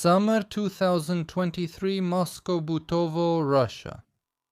Summer 2023, Moscow, Butovo, Russia.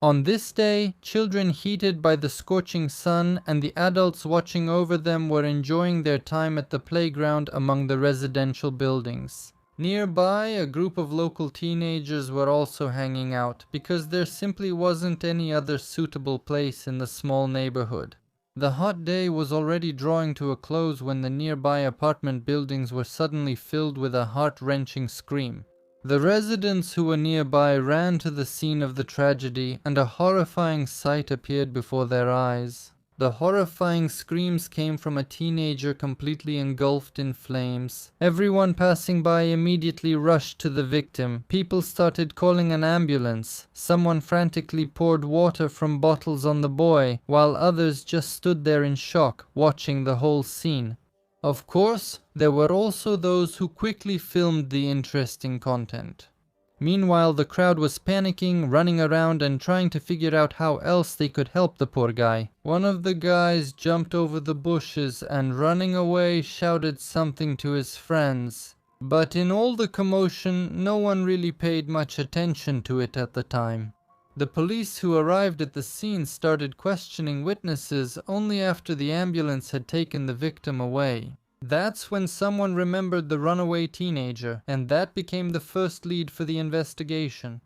On this day, children heated by the scorching sun and the adults watching over them were enjoying their time at the playground among the residential buildings. Nearby, a group of local teenagers were also hanging out because there simply wasn't any other suitable place in the small neighborhood. The hot day was already drawing to a close when the nearby apartment buildings were suddenly filled with a heart-wrenching scream. The residents who were nearby ran to the scene of the tragedy, and a horrifying sight appeared before their eyes. The horrifying screams came from a teenager completely engulfed in flames. Everyone passing by immediately rushed to the victim. People started calling an ambulance. Someone frantically poured water from bottles on the boy, while others just stood there in shock, watching the whole scene. Of course, there were also those who quickly filmed the interesting content. Meanwhile, the crowd was panicking, running around and trying to figure out how else they could help the poor guy. One of the guys jumped over the bushes and running away shouted something to his friends. But in all the commotion, no one really paid much attention to it at the time. The police who arrived at the scene started questioning witnesses only after the ambulance had taken the victim away. That's when someone remembered the runaway teenager, and that became the first lead for the investigation.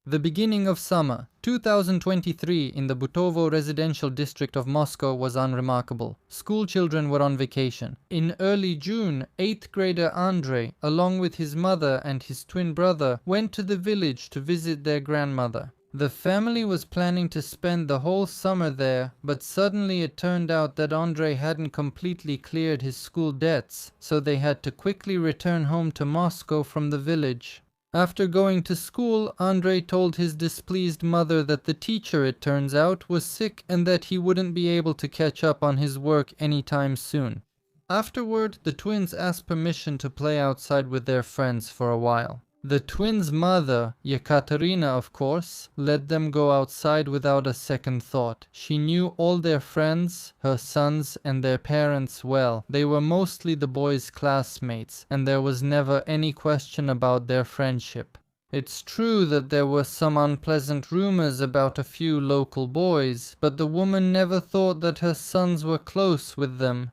The beginning of summer, 2023, in the Butovo residential district of Moscow was unremarkable. School children were on vacation. In early June, 8th grader Andrei, along with his mother and his twin brother, went to the village to visit their grandmother. The family was planning to spend the whole summer there, but suddenly it turned out that Andrei hadn't completely cleared his school debts, so they had to quickly return home to Moscow from the village. After going to school, Andrei told his displeased mother that the teacher, it turns out, was sick and that he wouldn't be able to catch up on his work anytime soon. Afterward, the twins asked permission to play outside with their friends for a while. The twins' mother, Ekaterina of course, let them go outside without a second thought. She knew all their friends, her sons and their parents well. They were mostly the boys' classmates, and there was never any question about their friendship. It's true that there were some unpleasant rumors about a few local boys, but the woman never thought that her sons were close with them.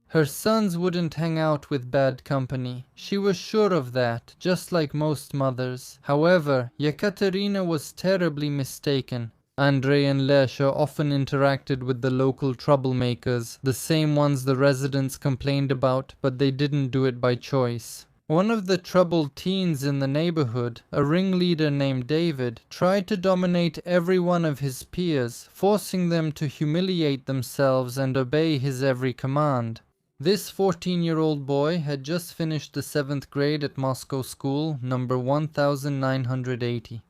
Her sons wouldn't hang out with bad company. She was sure of that, just like most mothers. However, Yekaterina was terribly mistaken. Andrei and Lesha often interacted with the local troublemakers, the same ones the residents complained about, but they didn't do it by choice. One of the troubled teens in the neighborhood, a ringleader named David, tried to dominate every one of his peers, forcing them to humiliate themselves and obey his every command. This 14-year-old boy had just finished the 7th grade at Moscow school, number 1980.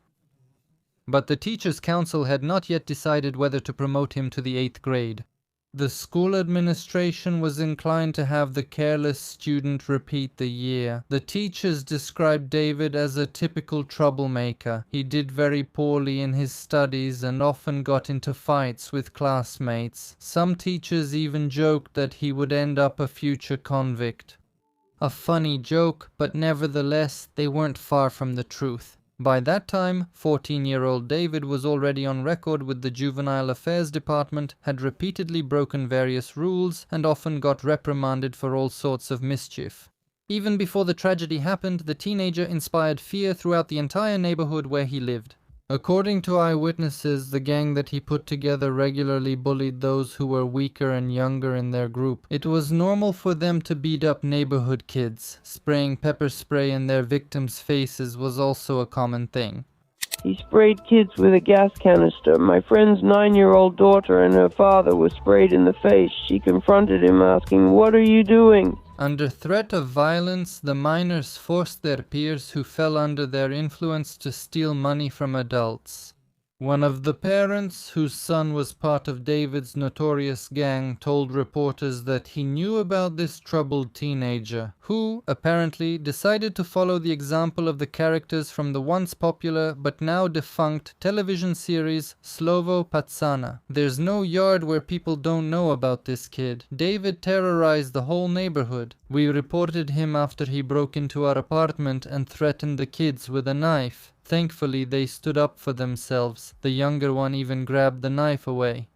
But the teachers' council had not yet decided whether to promote him to the 8th grade. The school administration was inclined to have the careless student repeat the year. The teachers described David as a typical troublemaker. He did very poorly in his studies and often got into fights with classmates. Some teachers even joked that he would end up a future convict. A funny joke, but nevertheless, they weren't far from the truth. By that time, 14-year-old David was already on record with the Juvenile Affairs Department, had repeatedly broken various rules, and often got reprimanded for all sorts of mischief. Even before the tragedy happened, the teenager inspired fear throughout the entire neighborhood where he lived. According to eyewitnesses, the gang that he put together regularly bullied those who were weaker and younger in their group. It was normal for them to beat up neighborhood kids. Spraying pepper spray in their victims' faces was also a common thing. He sprayed kids with a gas canister. My friend's 9-year-old daughter and her father were sprayed in the face. She confronted him asking, "What are you doing?" Under threat of violence, the minors forced their peers who fell under their influence to steal money from adults. One of the parents, whose son was part of David's notorious gang, told reporters that he knew about this troubled teenager, who, apparently, decided to follow the example of the characters from the once popular but now defunct television series Slovo Patsana. There's no yard where people don't know about this kid. David terrorized the whole neighborhood. We reported him after he broke into our apartment and threatened the kids with a knife. Thankfully, they stood up for themselves. The younger one even grabbed the knife away.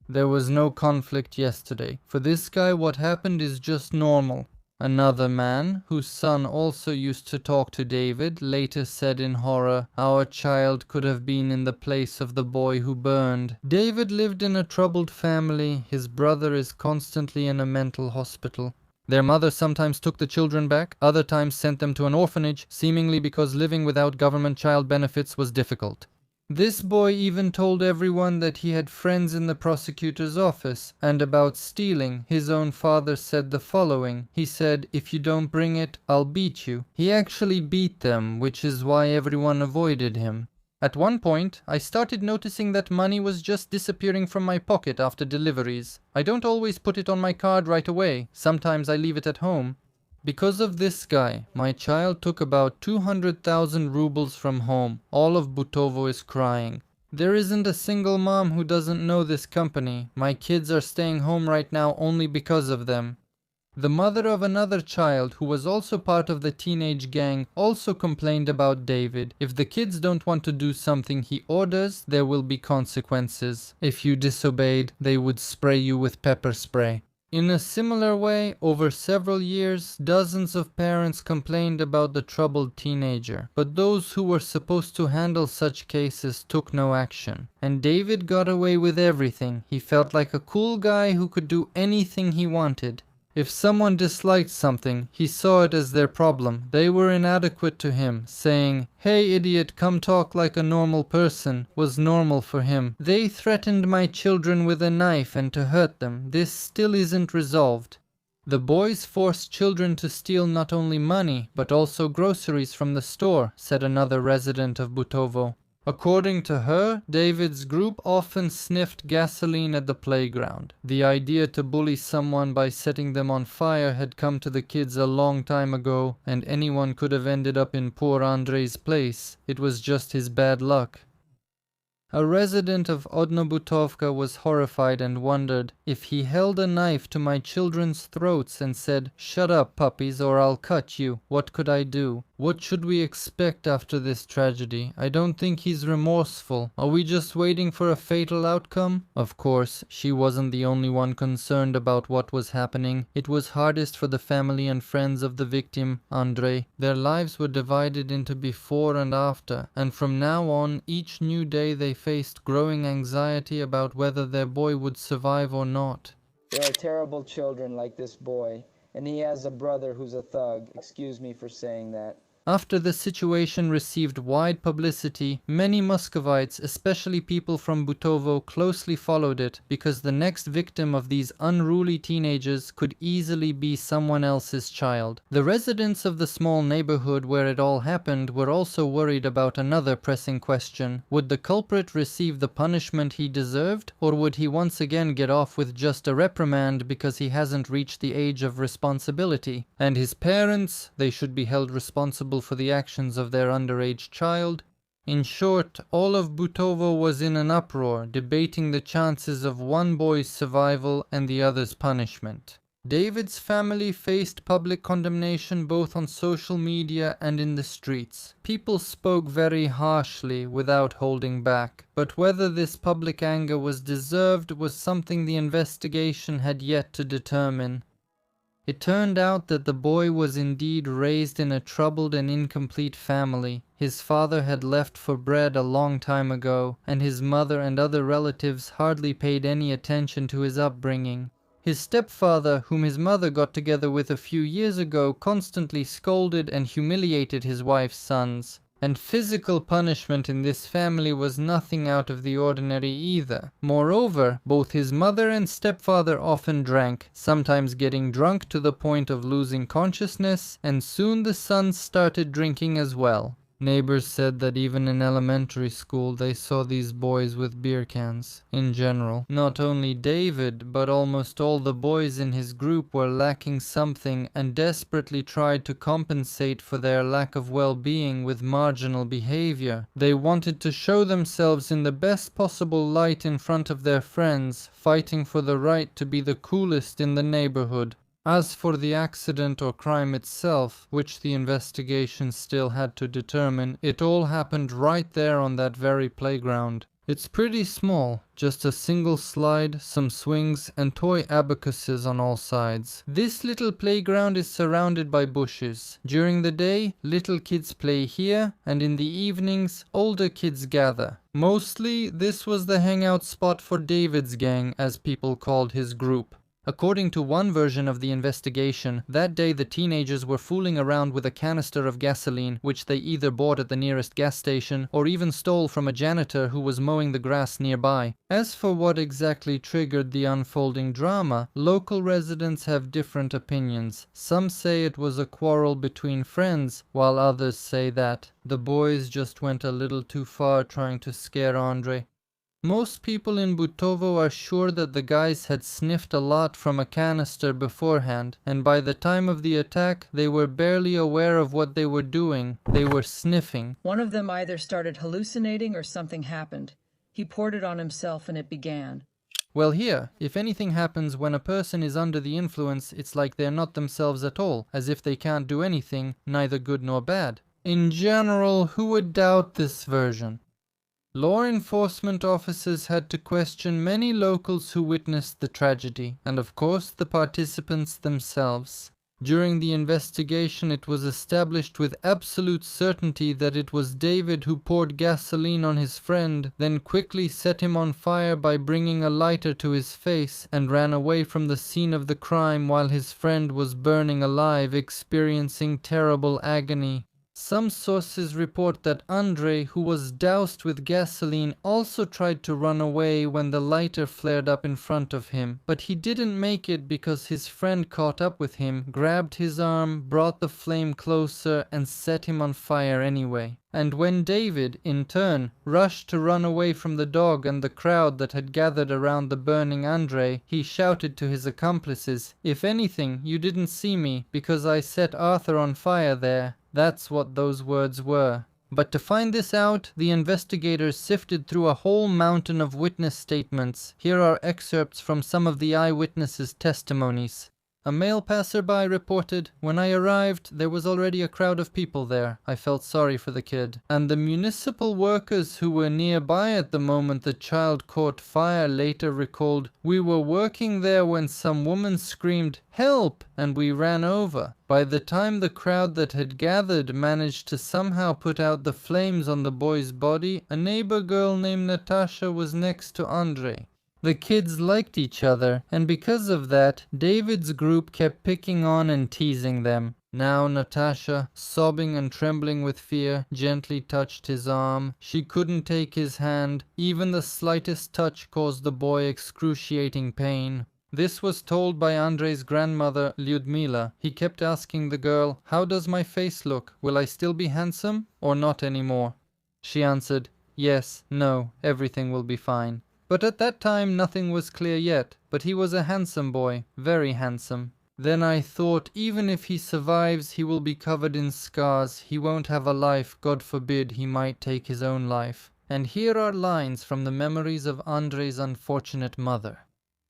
There was no conflict yesterday. For this guy, what happened is just normal. Another man, whose son also used to talk to David, later said in horror, "Our child could have been in the place of the boy who burned." David lived in a troubled family. His brother is constantly in a mental hospital. Their mother sometimes took the children back, other times sent them to an orphanage, seemingly because living without government child benefits was difficult. This boy even told everyone that he had friends in the prosecutor's office, and about stealing, his own father said the following. He said, "If you don't bring it, I'll beat you." He actually beat them, which is why everyone avoided him. At one point, I started noticing that money was just disappearing from my pocket after deliveries. I don't always put it on my card right away. Sometimes I leave it at home. Because of this guy, my child took about 200,000 rubles from home. All of Butovo is crying. There isn't a single mom who doesn't know this company. My kids are staying home right now only because of them. The mother of another child, who was also part of the teenage gang, also complained about David. If the kids don't want to do something he orders, there will be consequences. If you disobeyed, they would spray you with pepper spray. In a similar way, over several years, dozens of parents complained about the troubled teenager. But those who were supposed to handle such cases took no action. And David got away with everything. He felt like a cool guy who could do anything he wanted. If someone disliked something, he saw it as their problem. They were inadequate to him. Saying, "Hey idiot, come talk like a normal person," was normal for him. They threatened my children with a knife and to hurt them. This still isn't resolved. The boys forced children to steal not only money, but also groceries from the store, said another resident of Butovo. According to her, David's group often sniffed gasoline at the playground. The idea to bully someone by setting them on fire had come to the kids a long time ago, and anyone could have ended up in poor Andrei's place. It was just his bad luck. A resident of Odnobutovka was horrified and wondered, if he held a knife to my children's throats and said, "Shut up, puppies, or I'll cut you," what could I do? What should we expect after this tragedy? I don't think he's remorseful. Are we just waiting for a fatal outcome? Of course, she wasn't the only one concerned about what was happening. It was hardest for the family and friends of the victim, Andrei. Their lives were divided into before and after, and from now on, each new day they faced growing anxiety about whether their boy would survive or not. There are terrible children like this boy, and he has a brother who's a thug. Excuse me for saying that. After the situation received wide publicity, many Muscovites, especially people from Butovo, closely followed it because the next victim of these unruly teenagers could easily be someone else's child. The residents of the small neighborhood where it all happened were also worried about another pressing question. Would the culprit receive the punishment he deserved, or would he once again get off with just a reprimand because he hasn't reached the age of responsibility? And his parents, they should be held responsible for the actions of their underage child. In short, all of Butovo was in an uproar, debating the chances of one boy's survival and the other's punishment. David's family faced public condemnation both on social media and in the streets. People spoke very harshly without holding back, but whether this public anger was deserved was something the investigation had yet to determine. It turned out that the boy was indeed raised in a troubled and incomplete family. His father had left for bread a long time ago, and his mother and other relatives hardly paid any attention to his upbringing. His stepfather, whom his mother got together with a few years ago, constantly scolded and humiliated his wife's sons. And physical punishment in this family was nothing out of the ordinary either. Moreover, both his mother and stepfather often drank, sometimes getting drunk to the point of losing consciousness, and soon the sons started drinking as well. Neighbors said that even in elementary school they saw these boys with beer cans. In general, not only David, but almost all the boys in his group were lacking something and desperately tried to compensate for their lack of well-being with marginal behavior. They wanted to show themselves in the best possible light in front of their friends, fighting for the right to be the coolest in the neighborhood. As for the accident or crime itself, which the investigation still had to determine, it all happened right there on that very playground. It's pretty small, just a single slide, some swings, and toy abacuses on all sides. This little playground is surrounded by bushes. During the day, little kids play here, and in the evenings, older kids gather. Mostly, this was the hangout spot for David's gang, as people called his group. According to one version of the investigation, that day the teenagers were fooling around with a canister of gasoline, which they either bought at the nearest gas station or even stole from a janitor who was mowing the grass nearby. As for what exactly triggered the unfolding drama, local residents have different opinions. Some say it was a quarrel between friends, while others say that the boys just went a little too far trying to scare Andre. Most people in Butovo are sure that the guys had sniffed a lot from a canister beforehand, and by the time of the attack, they were barely aware of what they were doing. They were sniffing. One of them either started hallucinating or something happened. He poured it on himself and it began. Well, here, if anything happens when a person is under the influence, it's like they're not themselves at all, as if they can't do anything, neither good nor bad. In general, who would doubt this version? Law enforcement officers had to question many locals who witnessed the tragedy, and of course the participants themselves. During the investigation, it was established with absolute certainty that it was David who poured gasoline on his friend, then quickly set him on fire by bringing a lighter to his face, and ran away from the scene of the crime while his friend was burning alive, experiencing terrible agony. Some sources report that Andre, who was doused with gasoline, also tried to run away when the lighter flared up in front of him. But he didn't make it because his friend caught up with him, grabbed his arm, brought the flame closer, and set him on fire anyway. And when David, in turn, rushed to run away from the dog and the crowd that had gathered around the burning Andre, he shouted to his accomplices, "If anything, you didn't see me, because I set Arthur on fire there." That's what those words were. But to find this out, the investigators sifted through a whole mountain of witness statements. Here are excerpts from some of the eyewitnesses' testimonies. A male passerby reported, "When I arrived, there was already a crowd of people there. I felt sorry for the kid." And the municipal workers who were nearby at the moment the child caught fire later recalled, "We were working there when some woman screamed, 'Help!' and we ran over. By the time the crowd that had gathered managed to somehow put out the flames on the boy's body, a neighbor girl named Natasha was next to Andre." The kids liked each other, and because of that, David's group kept picking on and teasing them. Now Natasha, sobbing and trembling with fear, gently touched his arm. She couldn't take his hand. Even the slightest touch caused the boy excruciating pain. This was told by Andrei's grandmother, Lyudmila. He kept asking the girl, "How does my face look? Will I still be handsome or not anymore?" She answered, "Yes, no, everything will be fine." But at that time nothing was clear yet, but he was a handsome boy, very handsome. Then I thought, even if he survives, he will be covered in scars, he won't have a life, God forbid he might take his own life. And here are lines from the memories of Andrei's unfortunate mother.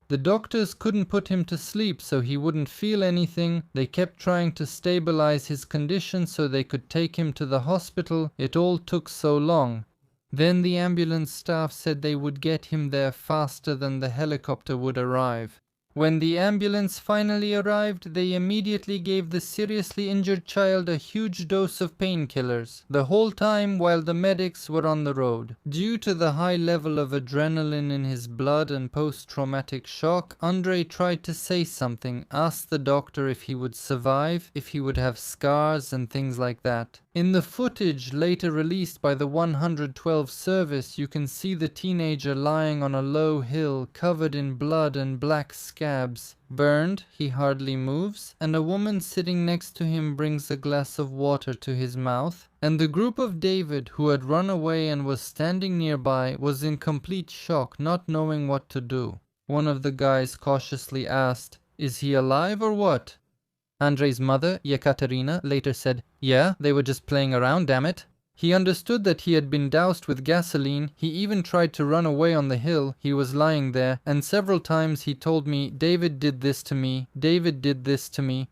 The doctors couldn't put him to sleep so he wouldn't feel anything. They kept trying to stabilize his condition so they could take him to the hospital. It all took so long. Then the ambulance staff said they would get him there faster than the helicopter would arrive. When the ambulance finally arrived, they immediately gave the seriously injured child a huge dose of painkillers, the whole time while the medics were on the road. Due to the high level of adrenaline in his blood and post-traumatic shock, Andrei tried to say something, asked the doctor if he would survive, if he would have scars and things like that. In the footage later released by the 112 service, you can see the teenager lying on a low hill covered in blood and black scabs. Burned, he hardly moves, and a woman sitting next to him brings a glass of water to his mouth, and the group of David who had run away and was standing nearby was in complete shock, not knowing what to do. One of the guys cautiously asked, "Is he alive or what?" Andrei's mother, Yekaterina, later said, "Yeah, they were just playing around, damn it." He understood that he had been doused with gasoline. He even tried to run away on the hill. He was lying there, and several times he told me, "David did this to me, David did this to me."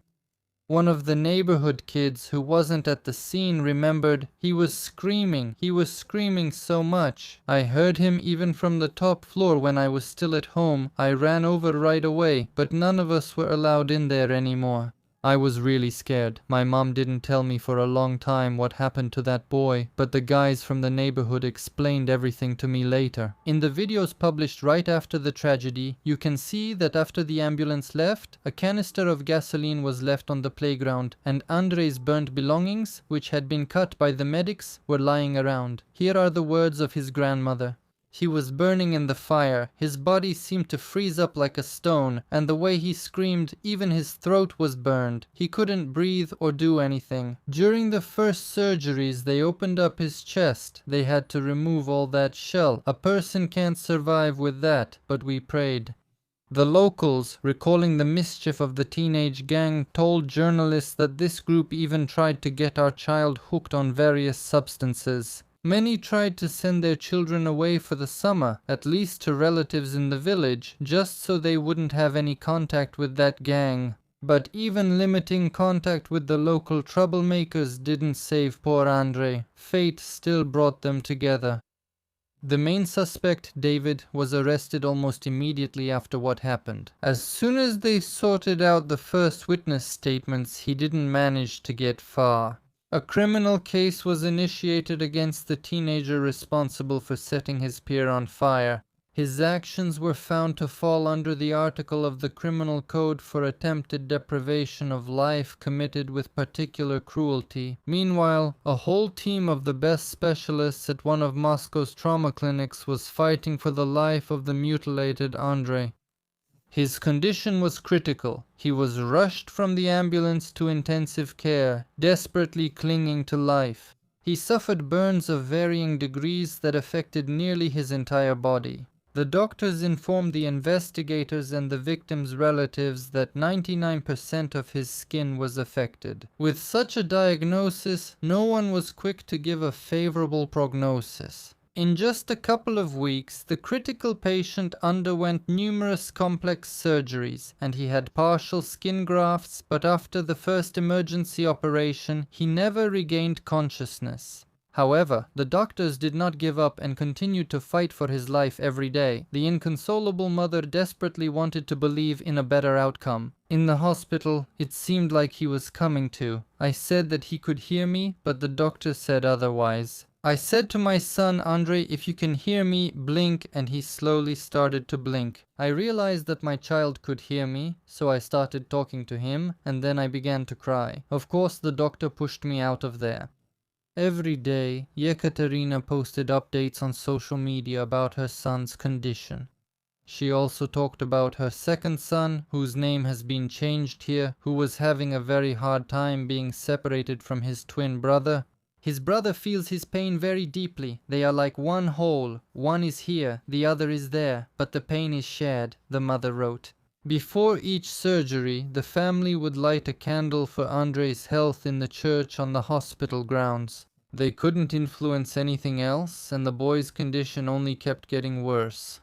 One of the neighborhood kids who wasn't at the scene remembered, he was screaming so much. I heard him even from the top floor when I was still at home. I ran over right away, but none of us were allowed in there anymore. I was really scared. My mom didn't tell me for a long time what happened to that boy, but the guys from the neighborhood explained everything to me later. In the videos published right after the tragedy, you can see that after the ambulance left, a canister of gasoline was left on the playground, and Andrei's burnt belongings, which had been cut by the medics, were lying around. Here are the words of his grandmother. He was burning in the fire, his body seemed to freeze up like a stone, and the way he screamed, even his throat was burned. He couldn't breathe or do anything. During the first surgeries, they opened up his chest. They had to remove all that shell. A person can't survive with that, but we prayed. The locals, recalling the mischief of the teenage gang, told journalists that this group even tried to get our child hooked on various substances. Many tried to send their children away for the summer, at least to relatives in the village, just so they wouldn't have any contact with that gang. But even limiting contact with the local troublemakers didn't save poor Andrei. Fate still brought them together. The main suspect, David, was arrested almost immediately after what happened. As soon as they sorted out the first witness statements, he didn't manage to get far. A criminal case was initiated against the teenager responsible for setting his pier on fire. His actions were found to fall under the article of the Criminal Code for attempted deprivation of life committed with particular cruelty. Meanwhile, a whole team of the best specialists at one of Moscow's trauma clinics was fighting for the life of the mutilated Andrei. His condition was critical. He was rushed from the ambulance to intensive care, desperately clinging to life. He suffered burns of varying degrees that affected nearly his entire body. The doctors informed the investigators and the victim's relatives that 99% of his skin was affected. With such a diagnosis, no one was quick to give a favorable prognosis. In just a couple of weeks, the critical patient underwent numerous complex surgeries, and he had partial skin grafts, but after the first emergency operation, he never regained consciousness. However, the doctors did not give up and continued to fight for his life every day. The inconsolable mother desperately wanted to believe in a better outcome. In the hospital, it seemed like he was coming to. I said that he could hear me, but the doctor said otherwise. I said to my son, "Andrei, if you can hear me, blink," and he slowly started to blink. I realized that my child could hear me, so I started talking to him, and then I began to cry. Of course, the doctor pushed me out of there. Every day, Yekaterina posted updates on social media about her son's condition. She also talked about her second son, whose name has been changed here, who was having a very hard time being separated from his twin brother. His brother feels his pain very deeply. They are like one whole. One is here, the other is there, but the pain is shared, the mother wrote. Before each surgery, the family would light a candle for Andrei's health in the church on the hospital grounds. They couldn't influence anything else, and the boy's condition only kept getting worse.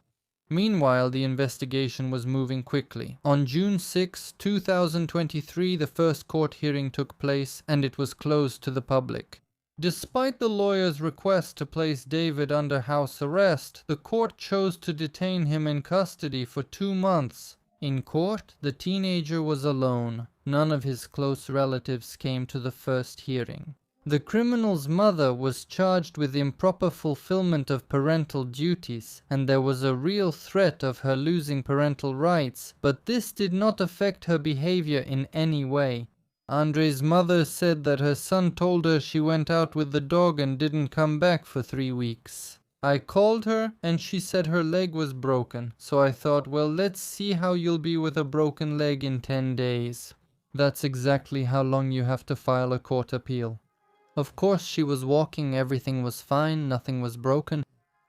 Meanwhile, the investigation was moving quickly. On June 6, 2023, the first court hearing took place, and it was closed to the public. Despite the lawyer's request to place David under house arrest, the court chose to detain him in custody for 2 months. In court, the teenager was alone. None of his close relatives came to the first hearing. The criminal's mother was charged with improper fulfillment of parental duties, and there was a real threat of her losing parental rights, but this did not affect her behavior in any way. Andrei's mother said that her son told her she went out with the dog and didn't come back for 3 weeks. I called her and she said her leg was broken, so I thought, well, let's see how you'll be with a broken leg in 10 days. That's exactly how long you have to file a court appeal. Of course, she was walking, everything was fine, nothing was broken.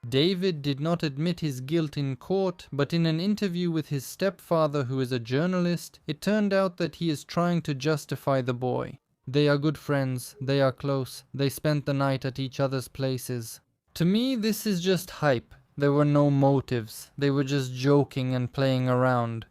David did not admit his guilt in court, but in an interview with his stepfather, who is a journalist, it turned out that he is trying to justify the boy. They are good friends, they are close, they spent the night at each other's places. To me, this is just hype. There were no motives, they were just joking and playing around.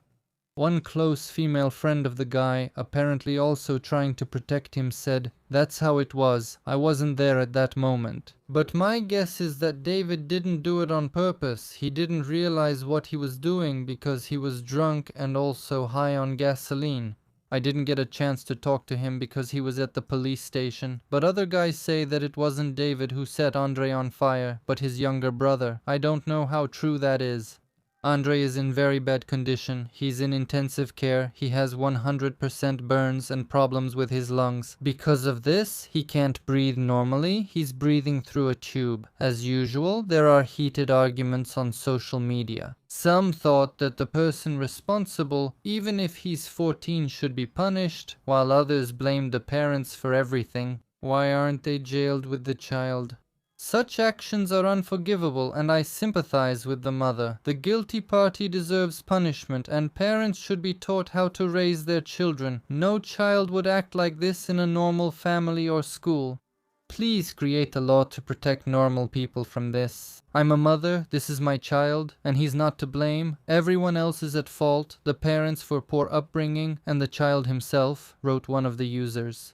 One close female friend of the guy, apparently also trying to protect him, said, "That's how it was, I wasn't there at that moment." But my guess is that David didn't do it on purpose. He didn't realize what he was doing because he was drunk and also high on gasoline. I didn't get a chance to talk to him because he was at the police station, but other guys say that it wasn't David who set Andre on fire, but his younger brother. I don't know how true that is. Andre is in very bad condition. He's in intensive care. He has 100% burns and problems with his lungs. Because of this, he can't breathe normally. He's breathing through a tube. As usual, there are heated arguments on social media. Some thought that the person responsible, even if he's 14, should be punished, while others blamed the parents for everything. Why aren't they jailed with the child? Such actions are unforgivable, and I sympathize with the mother. The guilty party deserves punishment, and parents should be taught how to raise their children. No child would act like this in a normal family or school. Please create a law to protect normal people from this. I'm a mother, this is my child, and he's not to blame. Everyone else is at fault, the parents for poor upbringing, and the child himself, wrote one of the users.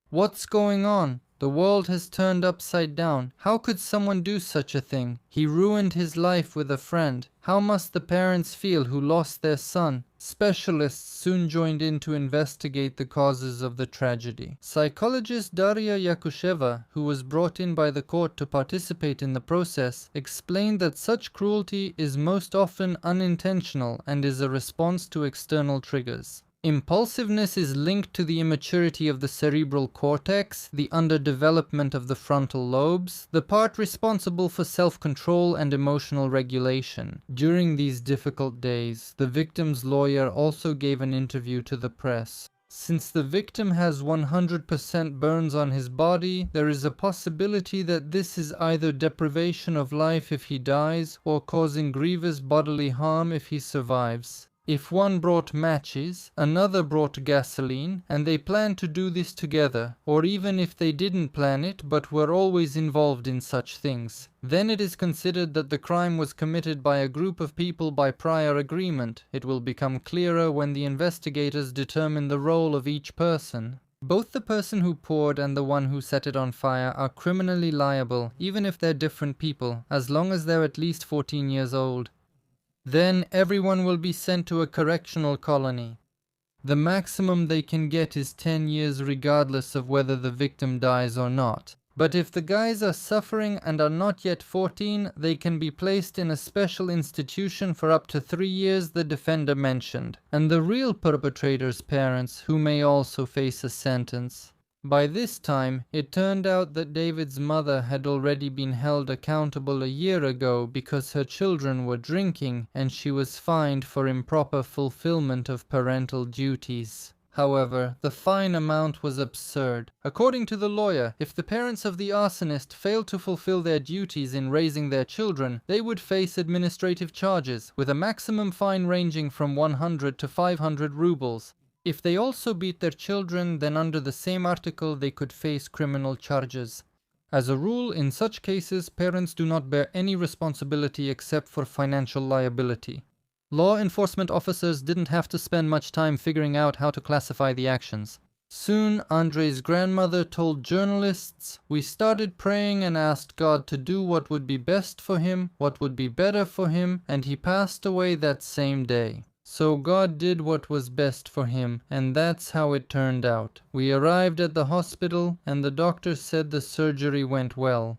What's going on? The world has turned upside down. How could someone do such a thing? He ruined his life with a friend. How must the parents feel who lost their son? Specialists soon joined in to investigate the causes of the tragedy. Psychologist Daria Yakusheva, who was brought in by the court to participate in the process, explained that such cruelty is most often unintentional and is a response to external triggers. Impulsiveness is linked to the immaturity of the cerebral cortex, the underdevelopment of the frontal lobes, the part responsible for self-control and emotional regulation. During these difficult days, the victim's lawyer also gave an interview to the press. Since the victim has 100% burns on his body, there is a possibility that this is either deprivation of life if he dies, or causing grievous bodily harm if he survives. If one brought matches, another brought gasoline, and they planned to do this together, or even if they didn't plan it but were always involved in such things, then it is considered that the crime was committed by a group of people by prior agreement. It will become clearer when the investigators determine the role of each person. Both the person who poured and the one who set it on fire are criminally liable, even if they're different people, as long as they're at least 14 years old. Then everyone will be sent to a correctional colony. The maximum they can get is 10 years regardless of whether the victim dies or not. But if the guys are suffering and are not yet 14, they can be placed in a special institution for up to 3 years, the defender mentioned, and the real perpetrator's parents, who may also face a sentence. By this time, it turned out that David's mother had already been held accountable a year ago because her children were drinking, and she was fined for improper fulfillment of parental duties. However, the fine amount was absurd. According to the lawyer, if the parents of the arsonist failed to fulfill their duties in raising their children, they would face administrative charges, with a maximum fine ranging from 100 to 500 rubles. If they also beat their children, then under the same article they could face criminal charges. As a rule, in such cases, parents do not bear any responsibility except for financial liability. Law enforcement officers didn't have to spend much time figuring out how to classify the actions. Soon, Andrei's grandmother told journalists, "We started praying and asked God to do what would be best for him, what would be better for him, and he passed away that same day. So God did what was best for him, and that's how it turned out. We arrived at the hospital, and the doctor said the surgery went well."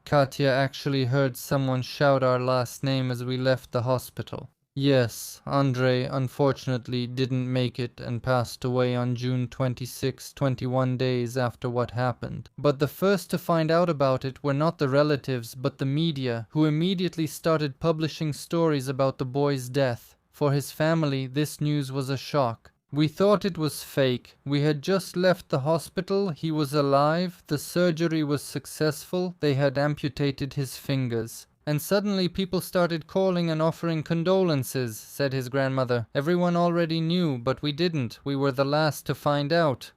Katya actually heard someone shout our last name as we left the hospital. Yes, Andrei unfortunately didn't make it and passed away on June 26, 21 days after what happened. But the first to find out about it were not the relatives, but the media, who immediately started publishing stories about the boy's death. For his family, this news was a shock. We thought it was fake. We had just left the hospital, he was alive, the surgery was successful, they had amputated his fingers. And suddenly people started calling and offering condolences, said his grandmother. Everyone already knew, but we didn't. We were the last to find out.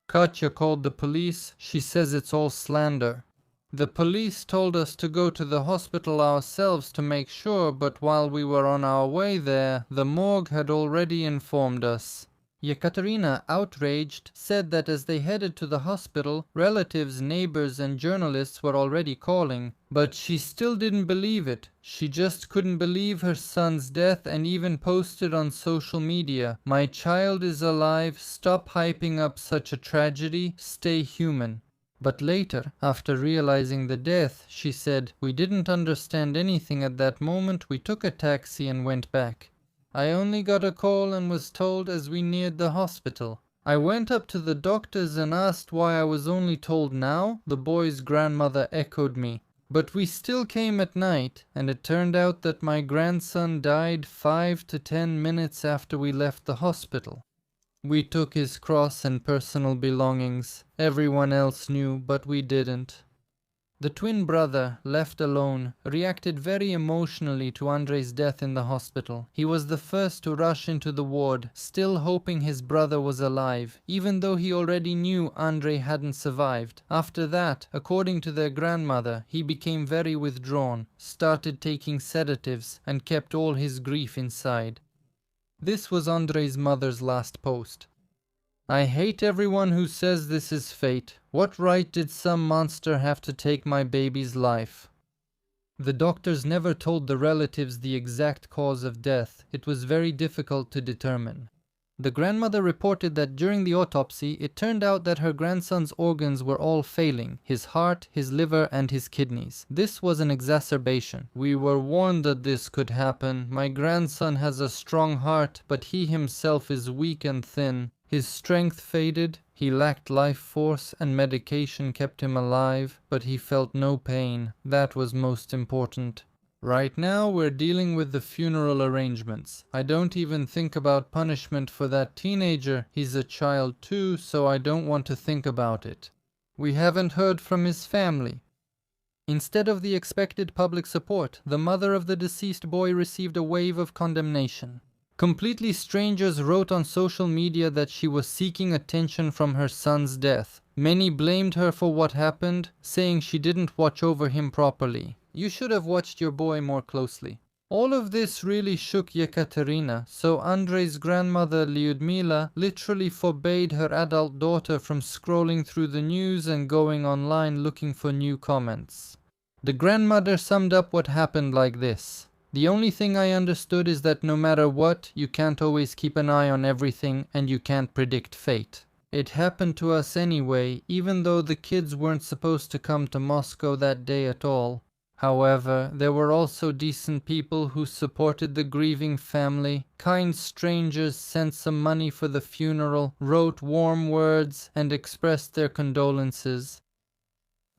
Katya called the police. She says it's all slander. The police told us to go to the hospital ourselves to make sure, but while we were on our way there, the morgue had already informed us. Yekaterina, outraged, said that as they headed to the hospital, relatives, neighbors, and journalists were already calling. But she still didn't believe it. She just couldn't believe her son's death and even posted on social media, "My child is alive, stop hyping up such a tragedy, stay human." But later, after realizing the death, she said, "We didn't understand anything at that moment, we took a taxi and went back. I only got a call and was told as we neared the hospital. I went up to the doctors and asked why I was only told now," the boy's grandmother echoed me. "But we still came at night, and it turned out that my grandson died 5 to 10 minutes after we left the hospital. We took his cross and personal belongings. Everyone else knew, but we didn't." The twin brother, left alone, reacted very emotionally to Andrei's death in the hospital. He was the first to rush into the ward, still hoping his brother was alive, even though he already knew Andrei hadn't survived. After that, according to their grandmother, he became very withdrawn, started taking sedatives, and kept all his grief inside. This was Andrei's mother's last post. "I hate everyone who says this is fate. What right did some monster have to take my baby's life?" The doctors never told the relatives the exact cause of death. It was very difficult to determine. The grandmother reported that during the autopsy, it turned out that her grandson's organs were all failing: his heart, his liver, and his kidneys. This was an exacerbation. "We were warned that this could happen. My grandson has a strong heart, but he himself is weak and thin. His strength faded, he lacked life force, and medication kept him alive, but he felt no pain. That was most important. Right now we're dealing with the funeral arrangements. I don't even think about punishment for that teenager. He's a child too, so I don't want to think about it. We haven't heard from his family." Instead of the expected public support, the mother of the deceased boy received a wave of condemnation. Completely strangers wrote on social media that she was seeking attention from her son's death. Many blamed her for what happened, saying she didn't watch over him properly. "You should have watched your boy more closely." All of this really shook Yekaterina, so Andrei's grandmother Lyudmila literally forbade her adult daughter from scrolling through the news and going online looking for new comments. The grandmother summed up what happened like this: "The only thing I understood is that no matter what, you can't always keep an eye on everything and you can't predict fate. It happened to us anyway, even though the kids weren't supposed to come to Moscow that day at all. However, there were also decent people who supported the grieving family. Kind strangers sent some money for the funeral, wrote warm words, and expressed their condolences."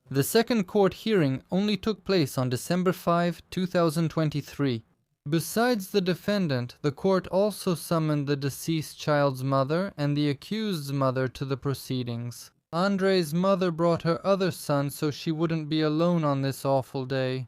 The second court hearing only took place on December 5, 2023. Besides the defendant, the court also summoned the deceased child's mother and the accused's mother to the proceedings. Andrei's mother brought her other son so she wouldn't be alone on this awful day.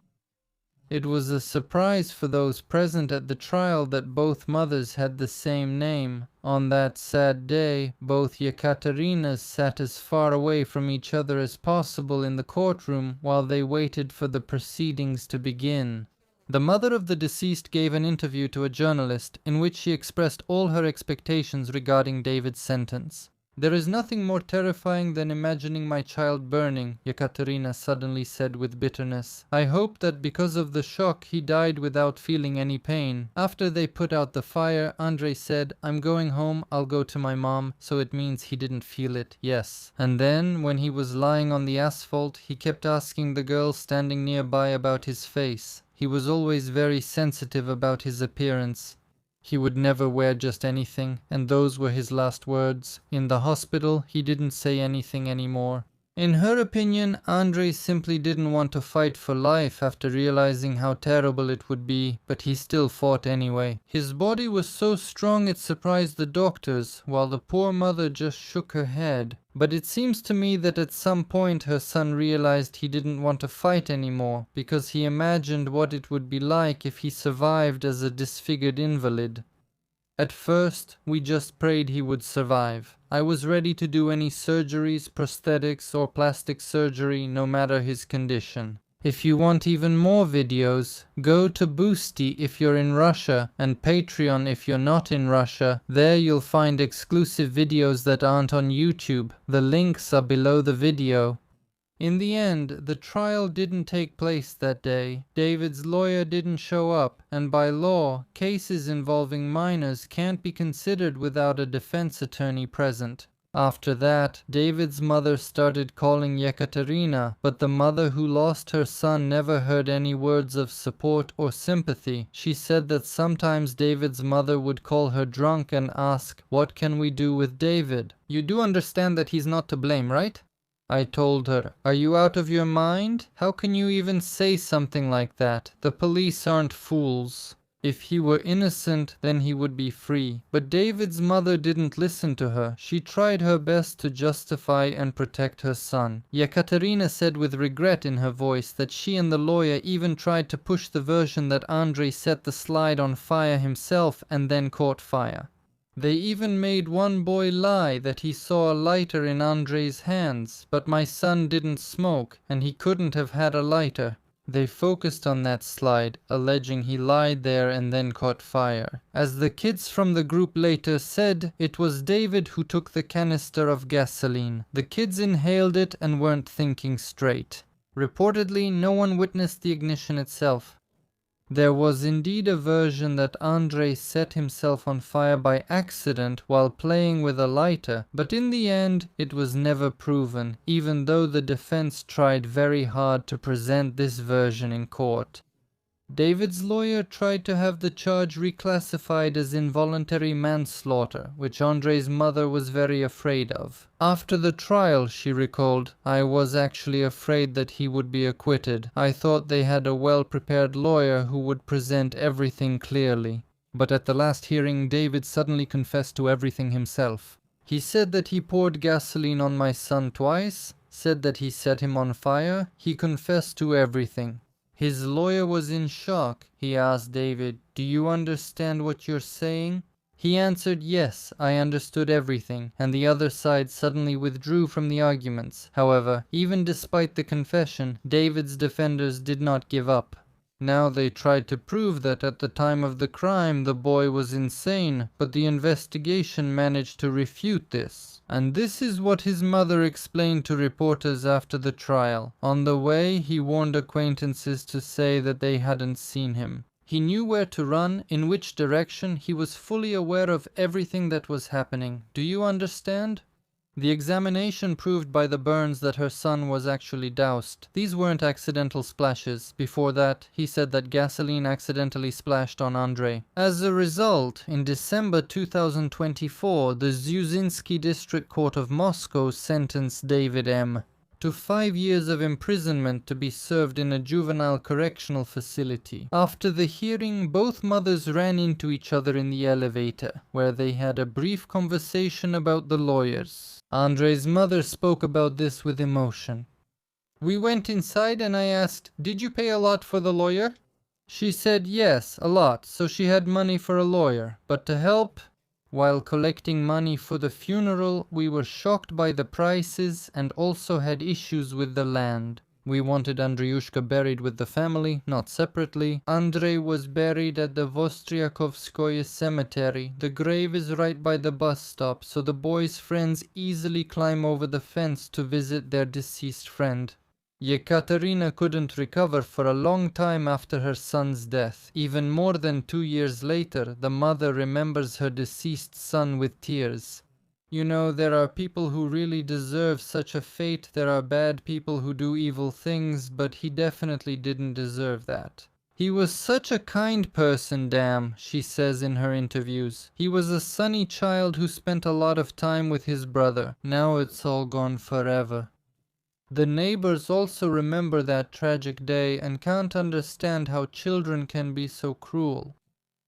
It was a surprise for those present at the trial that both mothers had the same name. On that sad day, both Yekaterinas sat as far away from each other as possible in the courtroom while they waited for the proceedings to begin. The mother of the deceased gave an interview to a journalist in which she expressed all her expectations regarding David's sentence. "There is nothing more terrifying than imagining my child burning," Yekaterina suddenly said with bitterness. "I hope that because of the shock he died without feeling any pain." After they put out the fire, Andrei said, "I'm going home, I'll go to my mom," so it means he didn't feel it, yes. And then, when he was lying on the asphalt, he kept asking the girl standing nearby about his face. He was always very sensitive about his appearance. He would never wear just anything, and those were his last words. In the hospital, he didn't say anything anymore. In her opinion, Andrei simply didn't want to fight for life after realizing how terrible it would be, but he still fought anyway. His body was so strong it surprised the doctors, while the poor mother just shook her head. But it seems to me that at some point her son realized he didn't want to fight anymore, because he imagined what it would be like if he survived as a disfigured invalid. At first, we just prayed he would survive. I was ready to do any surgeries, prosthetics, or plastic surgery, no matter his condition. If you want even more videos, go to Boosty if you're in Russia, and Patreon if you're not in Russia. There you'll find exclusive videos that aren't on YouTube. The links are below the video. In the end, the trial didn't take place that day. David's lawyer didn't show up, and by law, cases involving minors can't be considered without a defense attorney present. After that, David's mother started calling Yekaterina, but the mother who lost her son never heard any words of support or sympathy. She said that sometimes David's mother would call her drunk and ask, "What can we do with David?" You do understand that he's not to blame, right? I told her, "Are you out of your mind? How can you even say something like that? The police aren't fools. If he were innocent, then he would be free." But David's mother didn't listen to her. She tried her best to justify and protect her son. Yekaterina said with regret in her voice that she and the lawyer even tried to push the version that Andrei set the slide on fire himself and then caught fire. They even made one boy lie that he saw a lighter in Andrei's hands, but my son didn't smoke, and he couldn't have had a lighter. They focused on that slide, alleging he lied there and then caught fire. As the kids from the group later said, it was David who took the canister of gasoline. The kids inhaled it and weren't thinking straight. Reportedly, no one witnessed the ignition itself. There was indeed a version that Andrei set himself on fire by accident while playing with a lighter, but in the end it was never proven, even though the defense tried very hard to present this version in court. David's lawyer tried to have the charge reclassified as involuntary manslaughter, which Andrei's mother was very afraid of. After the trial, she recalled, "I was actually afraid that he would be acquitted. I thought they had a well-prepared lawyer who would present everything clearly." But at the last hearing, David suddenly confessed to everything himself. He said that he poured gasoline on my son twice, said that he set him on fire. He confessed to everything. His lawyer was in shock. He asked David, "Do you understand what you're saying?" He answered, "Yes, I understood everything," and the other side suddenly withdrew from the arguments. However, even despite the confession, David's defenders did not give up. Now they tried to prove that at the time of the crime the boy was insane, but the investigation managed to refute this. And this is what his mother explained to reporters after the trial. On the way, he warned acquaintances to say that they hadn't seen him. He knew where to run, in which direction. He was fully aware of everything that was happening. Do you understand? The examination proved by the burns that her son was actually doused. These weren't accidental splashes. Before that, he said that gasoline accidentally splashed on Andrei. As a result, in December 2024, the Zyuzinsky District Court of Moscow sentenced David M. to 5 years of imprisonment to be served in a juvenile correctional facility. After the hearing, both mothers ran into each other in the elevator, where they had a brief conversation about the lawyers. Andrei's mother spoke about this with emotion. "We went inside and I asked, 'Did you pay a lot for the lawyer?' She said yes, a lot, so she had money for a lawyer. But to help, while collecting money for the funeral, we were shocked by the prices and also had issues with the land. We wanted Andreyushka buried with the family, not separately. Andrei was buried at the Vostryakovskoye cemetery. The grave is right by the bus stop, so the boy's friends easily climb over the fence to visit their deceased friend." Yekaterina couldn't recover for a long time after her son's death. Even more than 2 years later, the mother remembers her deceased son with tears. "You know, there are people who really deserve such a fate. There are bad people who do evil things, but he definitely didn't deserve that. He was such a kind person, damn," she says in her interviews. "He was a sunny child who spent a lot of time with his brother. Now it's all gone forever." The neighbors also remember that tragic day and can't understand how children can be so cruel.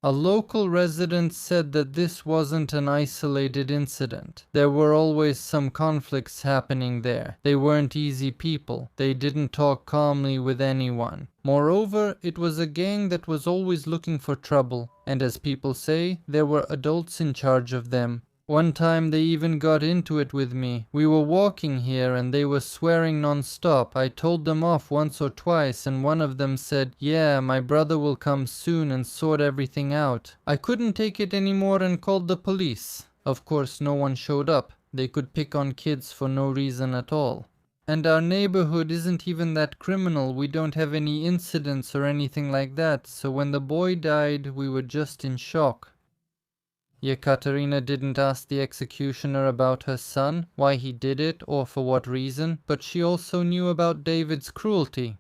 A local resident said that this wasn't an isolated incident. There were always some conflicts happening there. They weren't easy people. They didn't talk calmly with anyone. Moreover, it was a gang that was always looking for trouble, and as people say, there were adults in charge of them. One time they even got into it with me. We were walking here and they were swearing non-stop. I told them off once or twice and one of them said, "Yeah, my brother will come soon and sort everything out." I couldn't take it anymore and called the police. Of course, no one showed up. They could pick on kids for no reason at all. And our neighborhood isn't even that criminal. We don't have any incidents or anything like that. So when the boy died, we were just in shock. Yekaterina didn't ask the executioner about her son, why he did it, or for what reason, but she also knew about David's cruelty.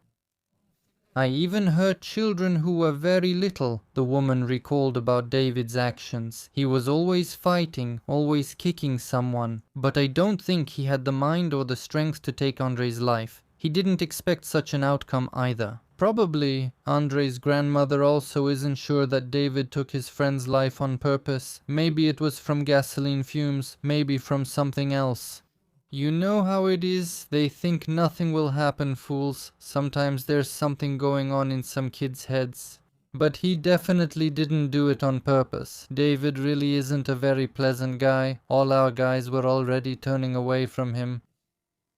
I even heard children who were very little, the woman recalled about David's actions. He was always fighting, always kicking someone, but I don't think he had the mind or the strength to take Andrei's life. He didn't expect such an outcome either. Probably, Andrei's grandmother also isn't sure that David took his friend's life on purpose. Maybe it was from gasoline fumes, maybe from something else. You know how it is, they think nothing will happen, fools. Sometimes there's something going on in some kids' heads. But he definitely didn't do it on purpose. David really isn't a very pleasant guy. All our guys were already turning away from him.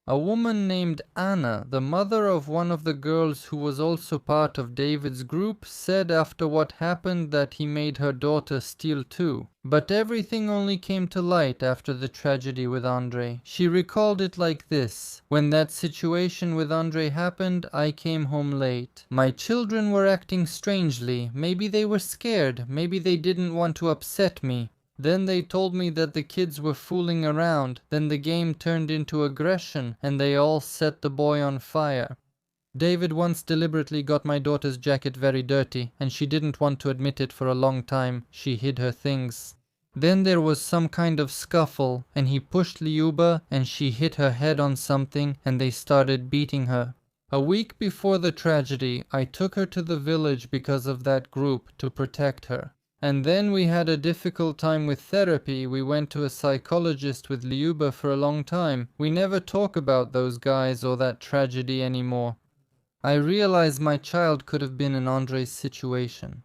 A woman named Anna, the mother of one of the girls who was also part of David's group, said after what happened that he made her daughter steal too. But everything only came to light after the tragedy with Andrei. She recalled it like this: "When that situation with Andrei happened, I came home late. My children were acting strangely. Maybe they were scared. Maybe they didn't want to upset me. Then they told me that the kids were fooling around. Then the game turned into aggression and they all set the boy on fire. David once deliberately got my daughter's jacket very dirty and she didn't want to admit it for a long time. She hid her things. Then there was some kind of scuffle and he pushed Lyuba and she hit her head on something and they started beating her. A week before the tragedy, I took her to the village because of that group to protect her. And then we had a difficult time with therapy. We went to a psychologist with Lyuba for a long time. We never talk about those guys or that tragedy anymore. I realize my child could have been in Andrei's situation."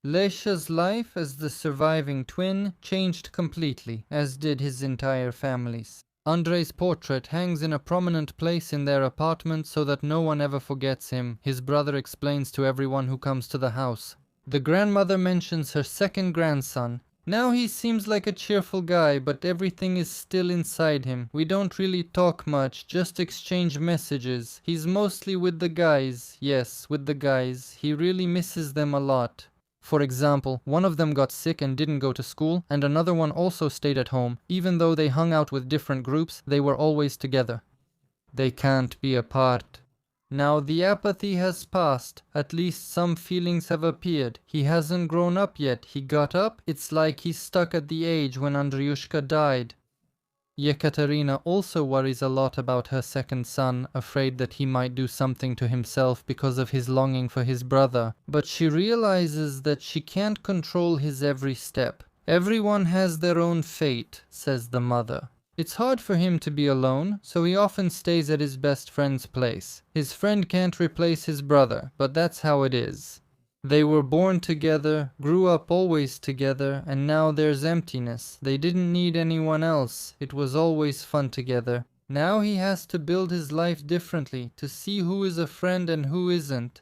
Lesha's life as the surviving twin changed completely, as did his entire family's. Andrei's portrait hangs in a prominent place in their apartment so that no one ever forgets him, his brother explains to everyone who comes to the house. The grandmother mentions her second grandson. "Now he seems like a cheerful guy, but everything is still inside him. We don't really talk much, just exchange messages. He's mostly with the guys. Yes, with the guys. He really misses them a lot. For example, one of them got sick and didn't go to school, and another one also stayed at home. Even though they hung out with different groups, they were always together. They can't be apart. Now the apathy has passed, at least some feelings have appeared. He hasn't grown up yet, he got up, it's like he's stuck at the age when Andreyushka died." Yekaterina also worries a lot about her second son, afraid that he might do something to himself because of his longing for his brother. But she realizes that she can't control his every step. "Everyone has their own fate," says the mother. "It's hard for him to be alone, so he often stays at his best friend's place. His friend can't replace his brother, but that's how it is. They were born together, grew up always together, and now there's emptiness. They didn't need anyone else. It was always fun together. Now he has to build his life differently, to see who is a friend and who isn't.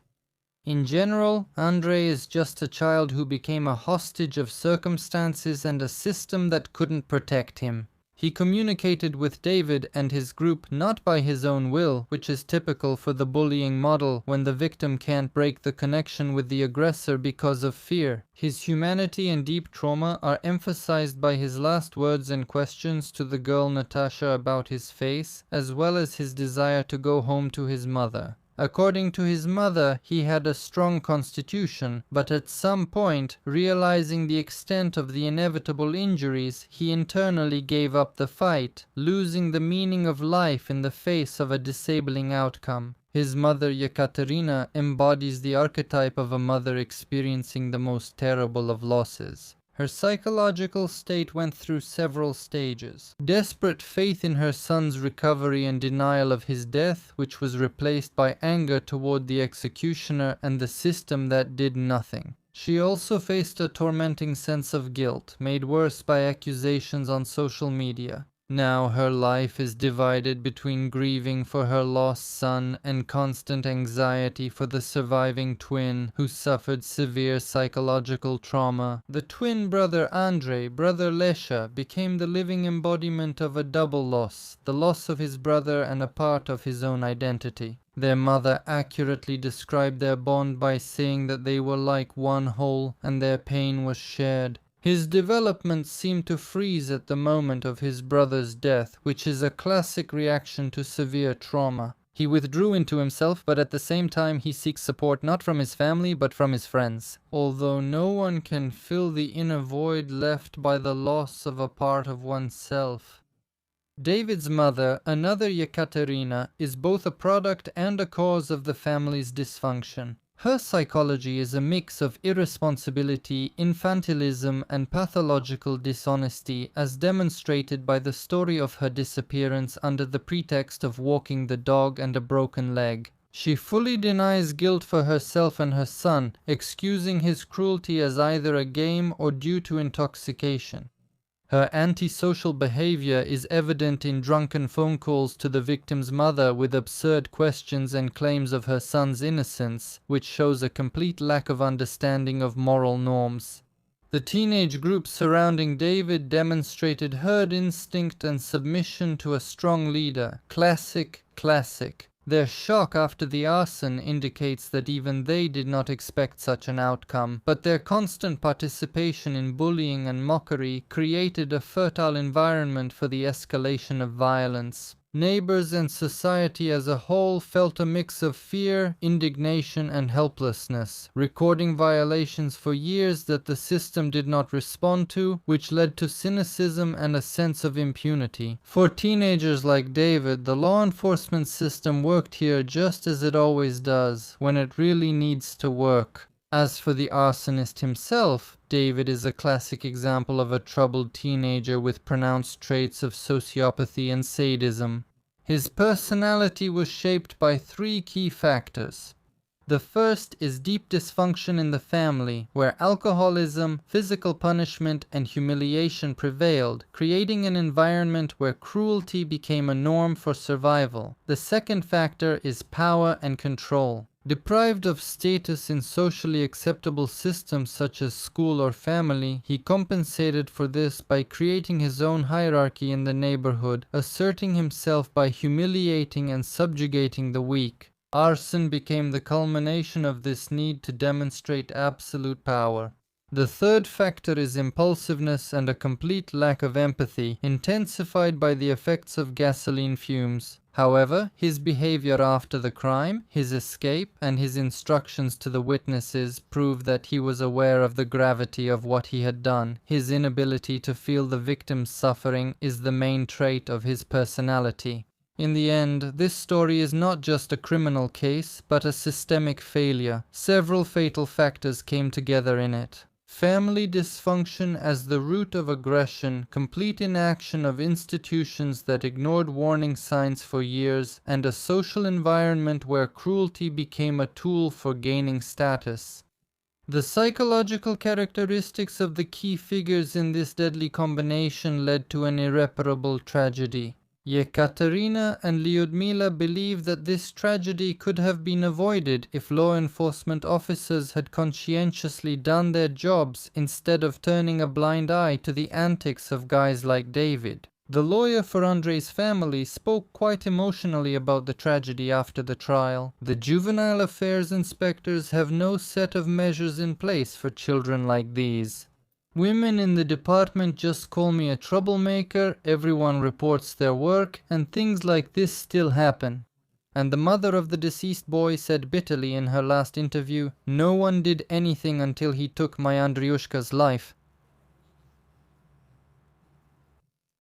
In general, Andrei is just a child who became a hostage of circumstances and a system that couldn't protect him. He communicated with David and his group not by his own will, which is typical for the bullying model when the victim can't break the connection with the aggressor because of fear. His humanity and deep trauma are emphasized by his last words and questions to the girl Natasha about his face, as well as his desire to go home to his mother. According to his mother, he had a strong constitution, but at some point, realizing the extent of the inevitable injuries, he internally gave up the fight, losing the meaning of life in the face of a disabling outcome. His mother, Yekaterina, embodies the archetype of a mother experiencing the most terrible of losses. Her psychological state went through several stages. Desperate faith in her son's recovery and denial of his death, which was replaced by anger toward the executioner and the system that did nothing. She also faced a tormenting sense of guilt, made worse by accusations on social media. Now her life is divided between grieving for her lost son and constant anxiety for the surviving twin who suffered severe psychological trauma. The twin brother Andrei, brother Lesha, became the living embodiment of a double loss, the loss of his brother and a part of his own identity. Their mother accurately described their bond by saying that they were like one whole and their pain was shared. His development seemed to freeze at the moment of his brother's death, which is a classic reaction to severe trauma. He withdrew into himself, but at the same time he seeks support not from his family but from his friends. Although no one can fill the inner void left by the loss of a part of oneself. David's mother, another Yekaterina, is both a product and a cause of the family's dysfunction. Her psychology is a mix of irresponsibility, infantilism, and pathological dishonesty, as demonstrated by the story of her disappearance under the pretext of walking the dog and a broken leg. She fully denies guilt for herself and her son, excusing his cruelty as either a game or due to intoxication. Her antisocial behavior is evident in drunken phone calls to the victim's mother with absurd questions and claims of her son's innocence, which shows a complete lack of understanding of moral norms. The teenage group surrounding David demonstrated herd instinct and submission to a strong leader. Classic. Their shock after the arson indicates that even they did not expect such an outcome, but their constant participation in bullying and mockery created a fertile environment for the escalation of violence. Neighbors and society as a whole felt a mix of fear, indignation, and helplessness, recording violations for years that the system did not respond to, which led to cynicism and a sense of impunity. For teenagers like David, the law enforcement system worked here just as it always does, when it really needs to work. As for the arsonist himself, David is a classic example of a troubled teenager with pronounced traits of sociopathy and sadism. His personality was shaped by three key factors. The first is deep dysfunction in the family, where alcoholism, physical punishment, and humiliation prevailed, creating an environment where cruelty became a norm for survival. The second factor is power and control. Deprived of status in socially acceptable systems such as school or family, he compensated for this by creating his own hierarchy in the neighborhood, asserting himself by humiliating and subjugating the weak. Arson became the culmination of this need to demonstrate absolute power. The third factor is impulsiveness and a complete lack of empathy, intensified by the effects of gasoline fumes. However, his behavior after the crime, his escape, and his instructions to the witnesses prove that he was aware of the gravity of what he had done. His inability to feel the victim's suffering is the main trait of his personality. In the end, this story is not just a criminal case, but a systemic failure. Several fatal factors came together in it. Family dysfunction as the root of aggression, complete inaction of institutions that ignored warning signs for years, and a social environment where cruelty became a tool for gaining status. The psychological characteristics of the key figures in this deadly combination led to an irreparable tragedy. Yekaterina and Lyudmila believe that this tragedy could have been avoided if law enforcement officers had conscientiously done their jobs instead of turning a blind eye to the antics of guys like David. The lawyer for Andrei's family spoke quite emotionally about the tragedy after the trial. The juvenile affairs inspectors have no set of measures in place for children like these. Women in the department just call me a troublemaker, everyone reports their work, and things like this still happen. And the mother of the deceased boy said bitterly in her last interview, "No one did anything until he took my Andriushka's life.